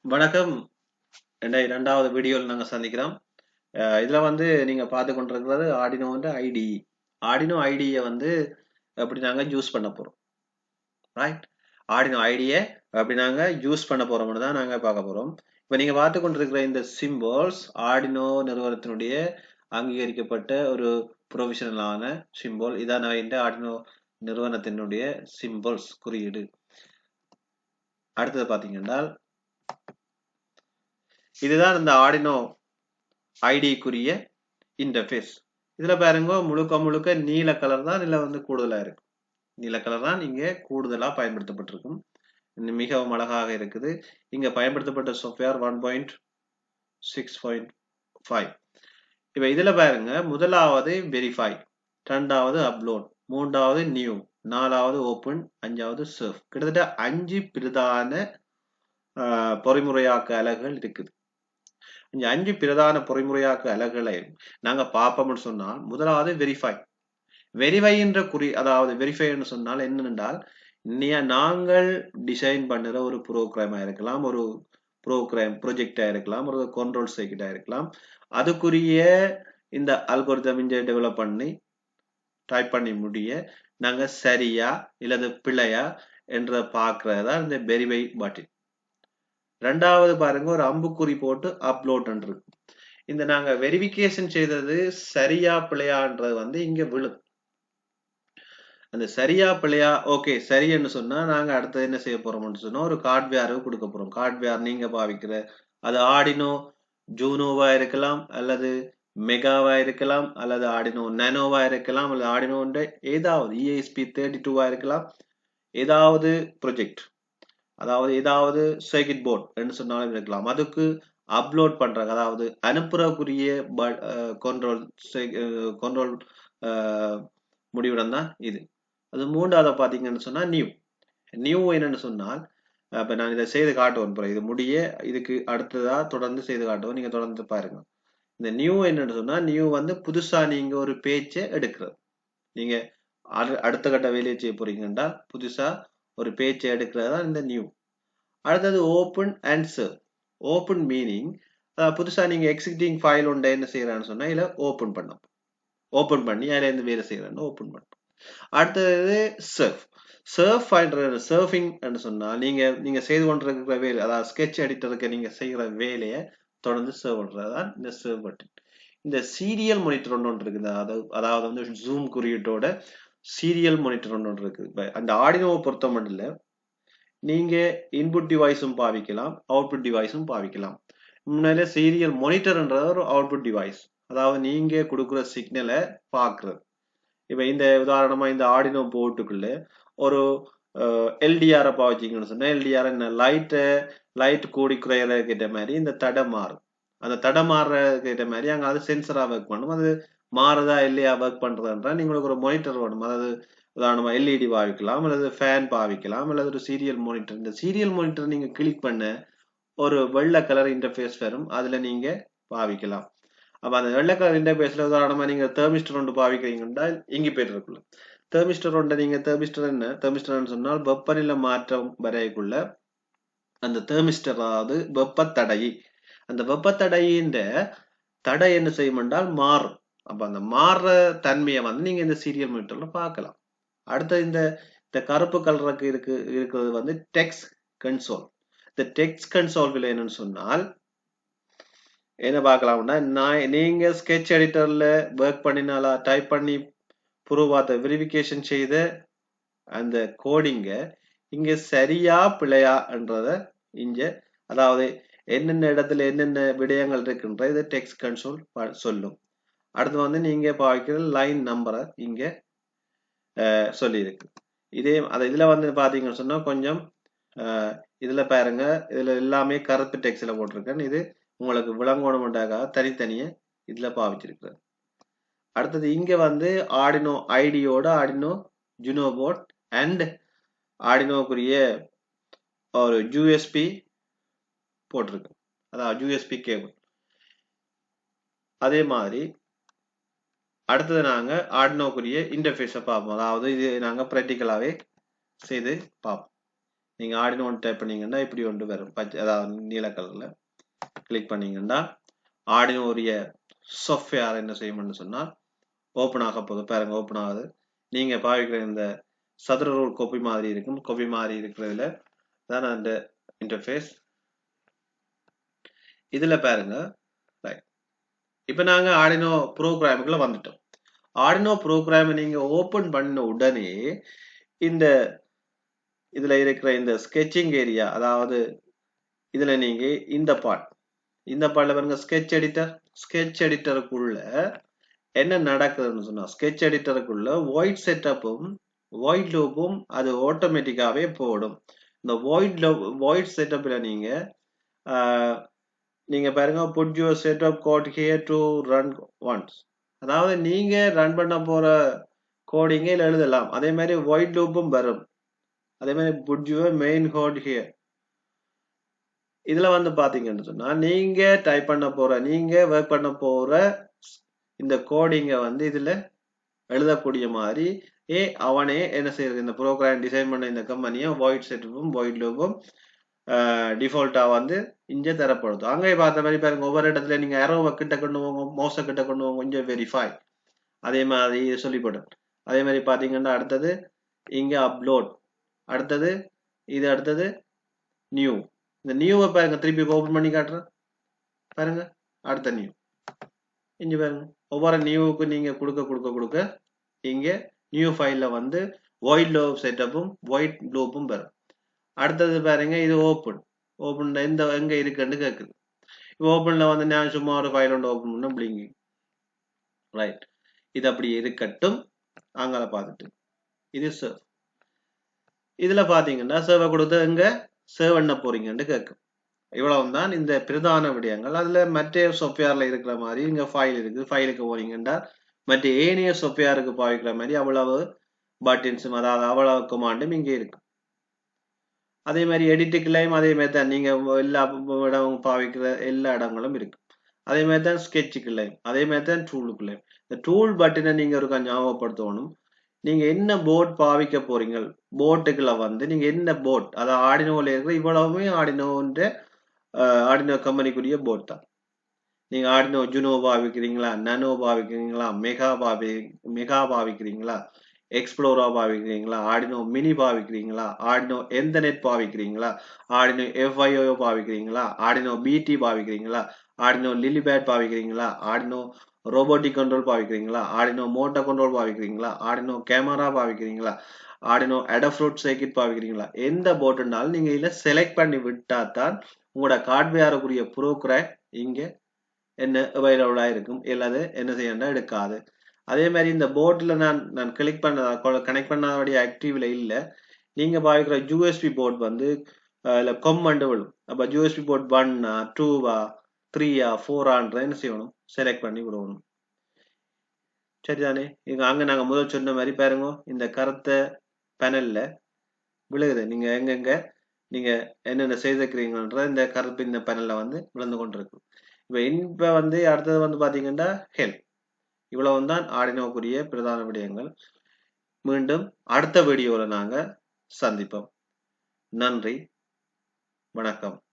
வணக்கம். இரண்டாவது வீடியோவில் நாங்கள் சந்திக்கிறோம். இதில் வந்து நீங்கள் பார்த்து கொண்டிருக்கிறது ஆர்டினோ ஐடிஇ. ஆர்டினோ ஐடியை வந்து எப்படி நாங்கள் யூஸ் பண்ண போகிறோம், ரைட்? ஆர்டினோ ஐடியை எப்படி நாங்கள் யூஸ் பண்ண போகிறோம்னு தான் நாங்கள் பார்க்க போகிறோம். இப்போ நீங்கள் பார்த்து கொண்டிருக்கிற இந்த சிம்பிள்ஸ் ஆர்டினோ நிறுவனத்தினுடைய அங்கீகரிக்கப்பட்ட ஒரு ப்ரொஃபஷனலான சிம்பிள். இதான் இந்த ஆர்டினோ நிறுவனத்தினுடைய சிம்பிள்ஸ் குறியீடு. அடுத்தது பார்த்தீங்கன்னா இதுதான் இந்த ஆர்டினோ ஐடிக்குரிய இன்டர்ஃபேஸ். இதுல பாருங்க முழுக்க நீல கலர் தான் இதுல வந்து கூடுதலா இருக்கு. நீல கலர் தான் இங்க கூடுதலா பயன்படுத்தப்பட்டிருக்கும். மிகவும் அழகாக இருக்குது. இங்க பயன்படுத்தப்பட்ட சாஃப்ட்வேர் 1.6.5. இப்ப இதுல பாருங்க முதலாவது வெரிஃபை, இரண்டாவது அப்லோட், மூன்றாவது நியூ, நாலாவது ஓபன், அஞ்சாவது சர்வ். கிட்டத்தட்ட 5 பிரதான பொறிமுறையாக்க அலகுகள் இருக்குது. இந்த 5 பிரதான பொறிமுறையாக்க அலகுகளை நாங்க பார்ப்போம்னு சொன்னால் முதலாவது வெரிஃபை. வெரிஃபை என்ற அதாவது வெரிஃபை என்று சொன்னால் என்னென்றால் நாங்கள் டிசைன் பண்ணுற ஒரு ப்ரோக்ராமா இருக்கலாம், ஒரு ப்ரொஜெக்டா இருக்கலாம், ஒரு கண்ட்ரோல் சர்க்யூட்டா இருக்கலாம். அதுக்குரிய இந்த அல்கோரிதம் இங்க டெவலப் பண்ணி டைப் பண்ணி முடிய நாங்க சரியா இல்லது பிழையா என்ற பார்க்கறதா இந்த வெரிஃபை பட்டன். ரெண்டாவது பாருங்க ஒரு அம்புக்குறி போட்டு அப்லோட் இருக்கு. இந்த நாங்க வெரிஃபிகேஷன் செய்தது சரியா பிழையான்றது வந்து இங்க விழும். அந்த சரியா பிழையா ஓகே சரின்னு சொன்னா நாங்க அடுத்தது என்ன செய்ய போறோம்னு சொன்னா ஒரு ஹார்ட்வேர் கொடுக்க போறோம். ஹார்ட்வேர் நீங்க பாவிக்கிற அது ஆர்டினோ ஜூனோவா இருக்கலாம், அல்லது மெகாவா இருக்கலாம், அல்லது ஆர்டினோ நானோவா இருக்கலாம், அல்லது ஆர்டினோ ஏதாவது ESP32 இருக்கலாம். ஏதாவது ப்ரொஜெக்ட், அதாவது ஏதாவது சர்க்யூட் போர்ட் என்று சொன்னாலும் இருக்கலாம். அதுக்கு அப்லோட் பண்றாங்க, அதாவது அனுப்புறக்குரிய கண்ட்ரோல் முடிவுடன் தான் இது. அது மூன்றாவது பாத்தீங்கன்னு சொன்னா நியூ என்னன்னு சொன்னால் இப்ப நான் இதை செய்து காட்டுவேன். இது முடிய இதுக்கு அடுத்ததா தொடர்ந்து செய்து காட்டுவோம், நீங்க தொடர்ந்து பாருங்க. இந்த நியூ என்னன்னு சொன்னா நியூ வந்து புதுசா நீங்க ஒரு பேஜை எடுக்கிறது. நீங்க அடுத்த கட்ட வேலையை செய்ய போறீங்கன்னா புதுசா ஒரு பேஜை எடுக்கிறது தான் இந்த நியூ. அடுத்தது open and serve. Open meaning புதுசா நீங்க எக்ஸிஸ்டிங் ஃபைல் ஒன்றை என்ன செய்யறான்னு சொன்னா இல்ல ஓப்பன் பண்ணி அதுல இருந்து வேலை செய்யறான்னு ஓப்பன் பண்ணும். அடுத்தது சர்வ். சர்ஃபிங் சொன்னா நீங்க செய்து கொண்டிருக்கிற வேலை, அதாவது ஸ்கெட்ச் எடிட்டருக்கு நீங்க செய்யற வேலையை தொடர்ந்து சர்வ் பண்றதுதான் இந்த சர்வ் பட்டன். இந்த சீரியல் மானிட்டர் ஒன்று இருக்குது, அதாவது வந்து ஜூம் குறியீட்டோட சீரியல் மானிட்டர் ஒன்று இருக்கு. அந்த ஆர்டினோவை பொறுத்த மட்டும் இல்ல, நீங்க இன்புட் டிவைஸும் பாவிக்கலாம், அவுட்புட் டிவைஸும் பாவிக்கலாம். முன்னாலே சீரியல் மானிட்டர்ன்றது ஒரு அவுட்புட் டிவைஸ், அதாவது நீங்க கொடுக்குற சிக்னலை பாக்குறது. இப்ப இந்த உதாரணமா இந்த ஆர்டினோ போர்ட்டுக்குள்ள ஒரு LDR பாவிச்சிங்கன்னு சொன்னா LDR என்ன லைட் கூடி குறையிற கிட்ட மாதிரி இந்த தடை மாறும். அந்த தடை மாறுற கிட்ட மாதிரி அங்க அது சென்சரா ஒர்க் பண்ணும். அது மாறுதா இல்லையா ஒர்க் பண்றதுன்றா நீங்களுக்கு ஒரு மானிட்டர் வேணும். அதாவது உதாரணமா LED பாவிக்கலாம், அல்லது ஃபேன் பாவிக்கலாம், அல்லது ஒரு சீரியல் மானிட்டர். இந்த சீரியல் மானிட்டர் நீங்க கிளிக் பண்ண ஒரு வெள்ளை கலர் இன்டர்ஃபேஸ் வரும், அதுல நீங்க பாவிக்கலாம். அப்ப அந்த வெள்ளை கலர் இன்டர்ஃபேஸ்ல உதாரணமா நீங்க தெர்மிஸ்டர் ஒன்று பாவிக்கிறீங்கன்னா இங்க போயிட்டு இருக்குள்ள தெர்மிஸ்டர் ஒன்றை நீங்க தெர்மிஸ்டர்னு சொன்னால் வெப்பநிலை மாற்றம் வரைக்குள்ள அந்த தெர்மிஸ்டர், அதாவது வெப்பத்தடை. அந்த வெப்பத்தடையின் தடை என்ன செய்யும் என்றால் மாறும். அப்ப அந்த மாறுற தன்மையை வந்து நீங்க இந்த சீரியல் மீட்டர்ல பார்க்கலாம். அடுத்த இந்த கருப்பு கலருக்கு இருக்கிறது வந்து டெக்ஸ்ட் கன்சோல். இந்த டெக்ஸ்ட் கன்சோல் என்னன்னு சொன்னால் என்ன பார்க்கலாம்னா நீங்க ஸ்கெட்ச் எடிட்டர்ல ஒர்க் பண்ணினாலா டைப் பண்ணி ப்ரூவ் வெரிஃபிகேஷன் செய்த அந்த கோடிங்க இங்க சரியா பிழையான்றத இங்க, அதாவது என்னென்ன இடத்துல என்னென்ன விடயங்கள் இருக்குன்ற இது டெக்ஸ்ட் கன்சோல் சொல்லும். அடுத்து வந்து நீங்க பாவிக்கிற லைன் நம்பரை இங்க சொல்லியிருக்கு. இதுல வந்து பாத்தீங்கன்னு சொன்னா கொஞ்சம் இதுல பாருங்க, இதுல எல்லாமே கருப்பு டெக்ஸ்ட்ல போட்டிருக்கேன். இது உங்களுக்கு விளங்கணும்ன்றதுக்காக தனித்தனியே இதுல பாவிச்சிருக்கிறது. அடுத்தது இங்க வந்து ஆர்டினோ ஐடியோட ஆர்டினோ ஜுனோ போர்ட் அண்ட் ஆர்டினோக்குரிய ஒரு USB போட்டிருக்கு, அதாவது USB கேபிள். அதே மாதிரி அடுத்தது நாங்க ஆர்டினோக்குரிய இன்டர்ஃபேஸை பார்ப்போம். அதாவது இது நாங்க பிராக்டிக்கலாவே செய்து பார்ப்போம். நீங்க ஆர்டினோ டைப் பண்ணீங்கன்னா இப்படி ஒன்று வரும். பச்சை அதாவது நீல கலர்ல கிளிக் பண்ணீங்கன்னா ஆர்டினோ உரிய சாஃப்ட்வேர் என்ன செய்யும்னு சொன்னா ஓப்பன் ஆக போகுது. பாருங்க ஓப்பன் ஆகுது. நீங்க பாவிக்கிற இந்த சதுர ரூல் கோப்பி மாதிரி இருக்கும். கோப்பி மாதிரி இருக்கிறதுல தான் அந்த இன்டர்ஃபேஸ். இதுல பாருங்க இப்ப நாங்க ஆர்டினோ ப்ரோக்ராமுக்குள்ள வந்துட்டோம். ஆர்டினோ ப்ரோக்ராம் நீங்க ஓபன் பண்ண உடனே இந்த இதுல இருக்கிற இந்த ஸ்கெட்சிங் ஏரியா, அதாவது இதுல நீங்க இந்த பார்ட்ல பாருங்க ஸ்கெட்ச் எடிட்டருக்குள்ள என்ன நடக்குதுன்னு சொன்னா ஸ்கெட்ச் எடிட்டருக்குள்ள வாய்ட் செட்டப்பும் வாய்ட் லூப்பும் அது ஆட்டோமேட்டிக்காவே போடும். இந்த வாய்ட் செட்டப்ல நீங்க பாருங்க put your setup code here to run once. அதாவது நீங்க ரன் பண்ண போற கோடிங்க எழுதலாம். அதே மாதிரி வாய்ட் லூப்பும் வரும். அதே மாதிரி put your main code here. இதுல பாத்தீங்கன்னு சொன்னா நீங்க டைப் பண்ண போற நீங்க ஒர்க் பண்ண போற இந்த கோடிங்க இதுல எழுதக்கூடிய மாதிரி அவனே என்ன செய்யறது, இந்த ப்ரோக்ராம் டிசைன் பண்ண இந்த கம்பெனியை வாய்ட் செட்டப்பும் வாய்ட் லூப்பும் டிஃபால்ட்டா இங்க தரப்படுது. அங்கே பார்த்த மாதிரி பாருங்க ஒவ்வொரு இடத்துல நீங்க ஏரோவை கிட்ட கொண்டு போங்க, மவுஸை கிட்ட கொண்டு போங்க, கொஞ்சம் வெரிஃபை அதே மாதிரி சொல்லிப்படும். அதே மாதிரி பாத்தீங்கன்னா அடுத்தது இங்க அப்லோட், அடுத்தது இது, அடுத்தது நியூ. இந்த நியூவை பாருங்க திருப்பி ஓபன் பண்ணி காட்டுறேன் பாருங்க. அடுத்த நியூ இங்க பாருங்க ஒவ்வொரு நியூவுக்கு நீங்க கொடுக்க இங்க நியூ ஃபைல்ல வாய்ட் லூப் செட்டப்பும் வாய்ட் லூப்பும் வரும். அடுத்தது பாருங்க இது ஓபன் இந்த எங்க இருக்குன்னு கேக்குது. ஓபன்ல நான் சும்மா ஒரு ஃபைல் ஒன்று ஓபன் பண்ண பிளிங்கிங் ரைட். இது அப்படி இருக்கட்டும். அங்கால பார்த்துட்டு இது சர்வ். இதுல பாத்தீங்கன்னா சர்வை கொடுத்து எங்க சர்வ் பண்ண போறீங்கன்னு கேட்கும். இவ்வளவுதான் இந்த பிரதான விடயங்கள். அதுல மற்ற சாஃப்ட்வேர்ல இருக்கிற மாதிரி இங்க ஃபைல் இருக்கு. ஃபைலுக்கு போறீங்கன்னா மற்ற ஏனைய சாஃப்ட்வேருக்கு பாவிக்கிற மாதிரி அவ்வளவு பட்டன்ஸும் அதாவது அவ்வளவு கமாண்டும் இங்கே இருக்கு. அதே மாதிரி எடிட்டுக்குள்ளையும் அதே மாதிரி தான் நீங்க எல்லா இடம் பாவிக்கிற எல்லா இடங்களும் இருக்கு. அதே மாதிரி தான் ஸ்கெட்சுக்குள்ளையும் அதே மாதிரி தான் டூலுக்குள்ளையும். இந்த டூல் பட்டனை நீங்க ஒரு ஞாபகப்படுத்தணும். நீங்க என்ன போர்ட் பாவிக்க போறீங்க, போர்ட்டுக்குள்ள நீங்க என்ன போர்ட், அதாவது ஆர்டினோல இருக்கிற இவ்வளவுமே ஆர்டினோ கம்பெனிக்குரிய போர்ட் தான். நீங்க ஆர்டினோ ஜுனோ பாவிக்கிறீங்களா, நானோ பாவிக்கிறீங்களா, மெகா பாவிக்கிறீங்களா, எக்ஸ்ப்ளோரா பாவிக்கிறீங்களா, ஆர்டினோ மினி பாவிக்கிறீங்களா, ஆர்டினோ எந்தநெட் பாவிக்கிறீங்களா, ஆர்டினோ FIO பாவிக்கிறீங்களா, ஆர்டினோ BT பாவிக்கிறீங்களா, ஆர்டினோ லிலிபேட் பாவிக்கிறீங்களா, ஆர்டினோ ரோபோட்டிக் கண்ட்ரோல் பாவிக்கிறீங்களா, ஆர்டினோ மோட்டார் கண்ட்ரோல் பாவிக்கிறீங்களா, ஆர்டினோ கேமரா பாவிக்கிறீங்களா, ஆர்டினோ அடாப்டர் சர்க்யூட் பாவிக்கிறீங்களா, எந்த போர்ட்னாலும் நீங்க இதுல செலக்ட் பண்ணி விட்டா தான் உங்களோட ஹார்ட்வேருக்குரிய ப்ரோக்ராம் இங்க என்ன அவைலபிளா இருக்கும். இல்லாது என்ன செய்யணும் எடுக்காது. அதே மாதிரி இந்த போர்ட்ல நான் கிளிக் பண்ண கனெக்ட் பண்ணாதபடி ஆக்டிவ்ல இல்ல. நீங்க பாவிக்கிற யூஎஸ்பி போர்ட் இல்ல கமெண்ட் விழும். அப்ப யூஎஸ்பி போர்ட் 1 2 3 4 என்ன செய்யணும் செலக்ட் பண்ணி விடணும். சரிதானே? இங்க அங்க நாங்க முதல் சொன்ன மாதிரி பாருங்க இந்த கருத்த பேனல்ல விழுகுது. நீங்க எங்கெங்க நீங்க என்னென்ன செய்திருக்கிறீங்கன்ற இந்த கருப்பு இந்த பேனல்ல விழுந்து கொண்டிருக்கு. இப்ப அடுத்தது பாத்தீங்கன்னா ஹெல்ப். இவ்வளவு தான் ஆர்டினோக்குரிய பிரதான விடயங்கள். மீண்டும் அடுத்த வீடியோல நாங்க சந்திப்போம். நன்றி, வணக்கம்.